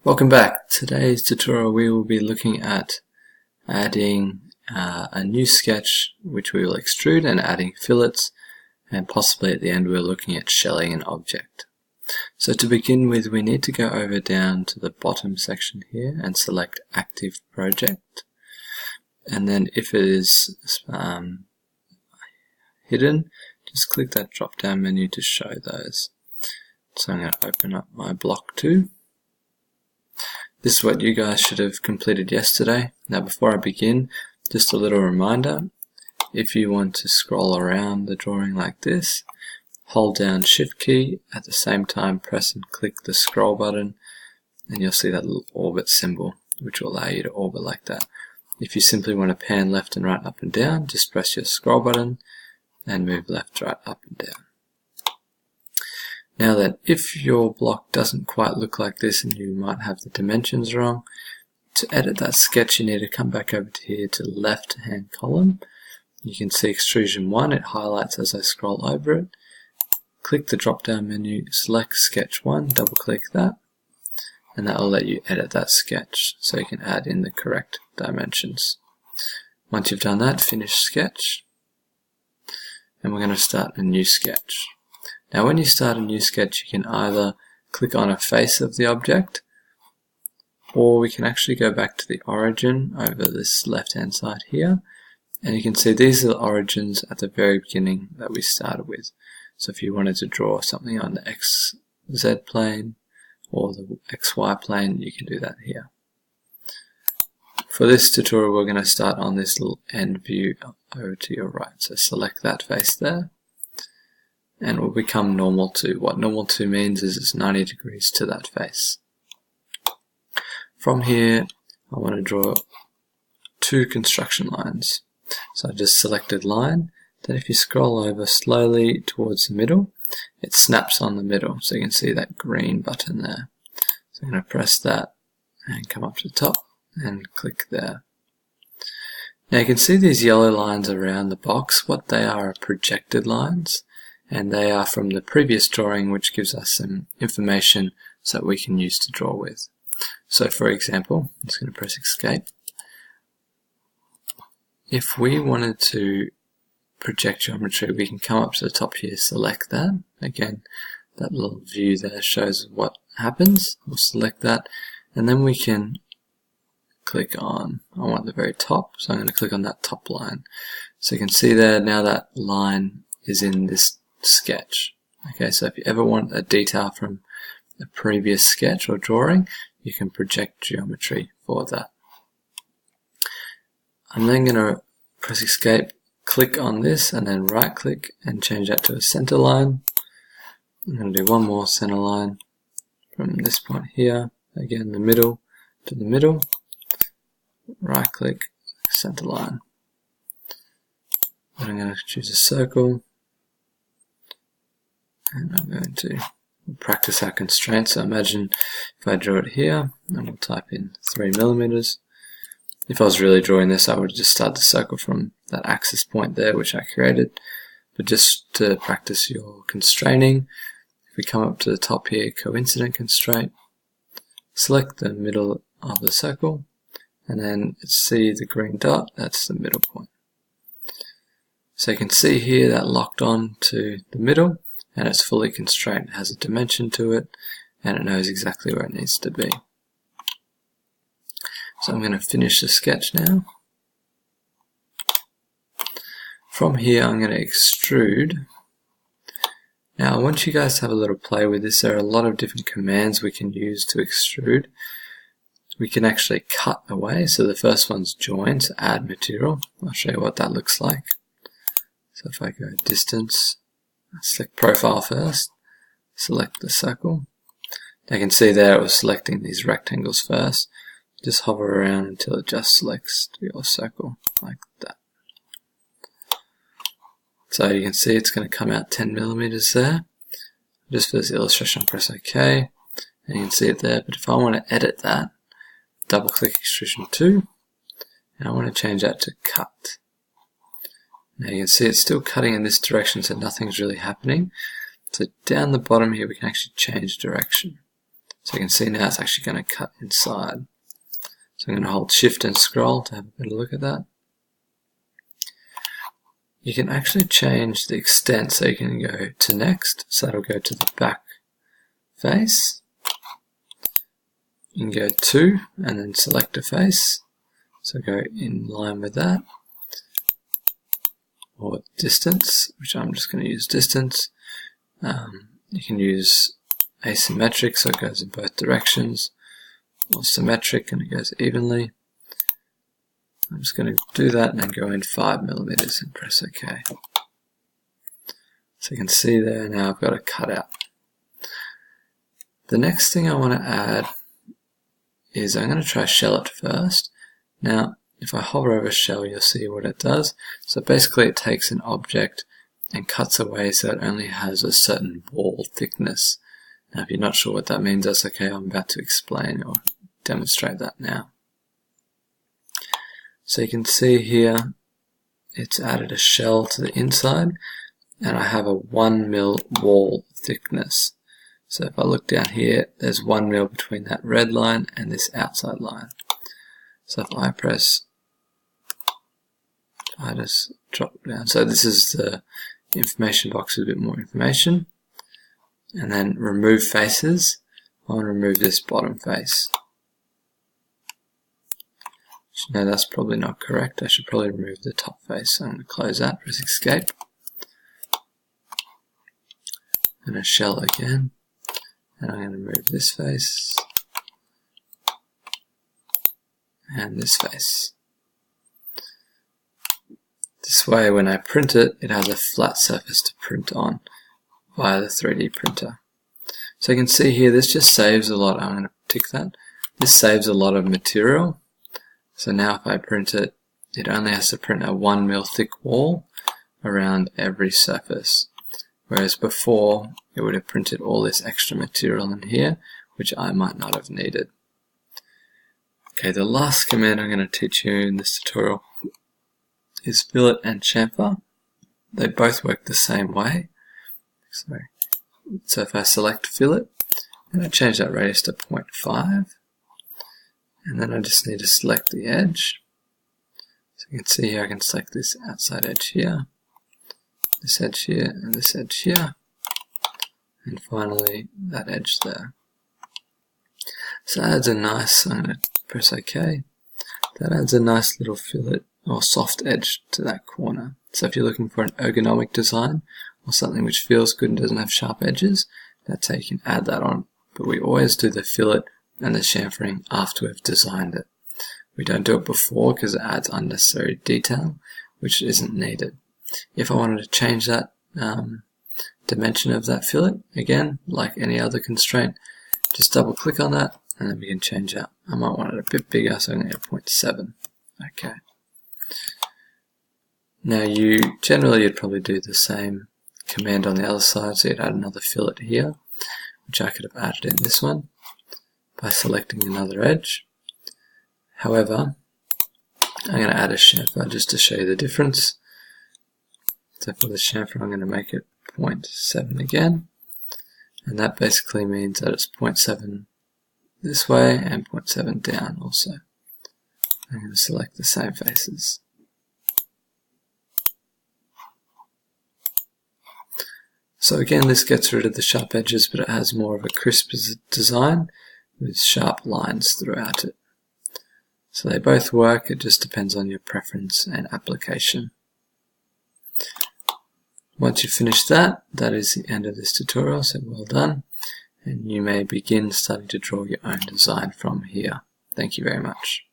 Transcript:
Welcome back. Today's tutorial we will be looking at adding a new sketch which we will extrude and adding fillets, and possibly at the end we're looking at shelling an object. So to begin with, we need to go over down to the bottom section here and select Active Project, and then if it is hidden, just click that drop down menu to show those. So I'm going to open up my block 2. This is what you guys should have completed yesterday. Now before I begin, just a little reminder, if you want to scroll around the drawing like this, hold down Shift key, at the same time press and click the scroll button, and you'll see that little orbit symbol which will allow you to orbit like that. If you simply want to pan left and right, up and down, just press your scroll button and move left, right, up and down. Now that if your block doesn't quite look like this and you might have the dimensions wrong, to edit that sketch you need to come back over to here to the left hand column. You can see extrusion 1, it highlights as I scroll over it. Click the drop down menu, select sketch 1, double click that, and that will let you edit that sketch so you can add in the correct dimensions. Once you've done that, finish sketch, and we're going to start a new sketch. Now when you start a new sketch, you can either click on a face of the object, or we can actually go back to the origin over this left hand side here, and you can see these are the origins at the very beginning that we started with. So if you wanted to draw something on the XZ plane or the XY plane, you can do that here. For this tutorial we're going to start on this little end view over to your right, so select that face there, and it will become normal to. What normal to means is it's 90 degrees to that face. From here I want to draw 2 construction lines. So I just selected line, then if you scroll over slowly towards the middle, it snaps on the middle, so you can see that green button there. So I'm going to press that and come up to the top and click there. Now you can see these yellow lines around the box. What they are projected lines, and they are from the previous drawing, which gives us some information so that we can use to draw with. So for example, I'm just going to press escape. If we wanted to project geometry, we can come up to the top here, select that. Again, that little view there shows what happens. We'll select that, and then we can click on, I want the very top, so I'm going to click on that top line. So you can see there now that line is in this sketch. Okay, so if you ever want a detail from a previous sketch or drawing, you can project geometry for that. I'm then going to press escape, click on this, and then right click and change that to a center line. I'm going to do one more center line from this point here, again the middle to the middle, right click, center line. Then I'm going to choose a circle, and I'm going to practice our constraints. So imagine if I draw it here, and we'll type in 3mm. If I was really drawing this, I would just start the circle from that axis point there, which I created. But just to practice your constraining, if we come up to the top here, coincident constraint, select the middle of the circle, and then see the green dot, that's the middle point. So you can see here that locked on to the middle, and it's fully constrained. It has a dimension to it, and it knows exactly where it needs to be. So I'm going to finish the sketch now. From here I'm going to extrude. Now I want you guys to have a little play with this. There are a lot of different commands we can use to extrude. We can actually cut away. So the first one's join, so add material. I'll show you what that looks like. So if I go distance, select profile first, select the circle. Now you can see there it was selecting these rectangles first. Just hover around until it just selects your circle like that. So you can see it's going to come out 10mm there. Just for this illustration, I'll press OK, and you can see it there. But if I want to edit that, double click extrusion 2, and I want to change that to cut. Now you can see it's still cutting in this direction, so nothing's really happening. So down the bottom here we can actually change direction. So you can see now it's actually going to cut inside. So I'm going to hold Shift and scroll to have a better look at that. You can actually change the extent, so you can go to next, so that'll go to the back face. You can go to and then select a face, so go in line with that. Or distance, which I'm just going to use distance. You can use asymmetric, so it goes in both directions, or symmetric and it goes evenly. I'm just going to do that and then go in 5mm and press OK. So you can see there now I've got a cutout. The next thing I want to add is I'm going to try shell it first. Now if I hover over shell, you'll see what it does. So basically it takes an object and cuts away so it only has a certain wall thickness. Now if you're not sure what that means, that's okay, I'm about to explain or demonstrate that now. So you can see here it's added a shell to the inside and I have a 1mm wall thickness. So if I look down here, there's 1mm between that red line and this outside line. So if I press, I just drop it down. So this is the information box with a bit more information. And then remove faces. I want to remove this bottom face. No, that's probably not correct. I should probably remove the top face. So I'm going to close that, press escape. And a shell again. And I'm going to remove this face. And this face. This way when I print it, it has a flat surface to print on via the 3D printer. So you can see here this just saves a lot. I'm going to tick that. This saves a lot of material. So now if I print it, it only has to print a 1mm thick wall around every surface. Whereas before, it would have printed all this extra material in here, which I might not have needed. Okay, the last command I'm going to teach you in this tutorial is fillet and chamfer. They both work the same way. So if I select fillet, I'm going to change that radius to 0.5. And then I just need to select the edge. So you can see here I can select this outside edge here, this edge here, and this edge here. And finally that edge there. So that adds a nice, I'm going to press OK. That adds a nice little fillet or soft edge to that corner. So if you're looking for an ergonomic design or something which feels good and doesn't have sharp edges, that's how you can add that on. But we always do the fillet and the chamfering after we've designed it. We don't do it before because it adds unnecessary detail which isn't needed. If I wanted to change that dimension of that fillet, again, like any other constraint, just double click on that and then we can change that. I might want it a bit bigger, so I'm going to go 0.7. Okay. Now generally you'd probably do the same command on the other side, so you'd add another fillet here, which I could have added in this one by selecting another edge. However, I'm going to add a chamfer just to show you the difference. So for the chamfer I'm going to make it 0.7 again, and that basically means that it's 0.7 this way and 0.7 down also. I'm going to select the same faces. So again, this gets rid of the sharp edges, but it has more of a crisp design with sharp lines throughout it. So they both work, it just depends on your preference and application. Once you've finished that, that is the end of this tutorial, so well done. And you may begin starting to draw your own design from here. Thank you very much.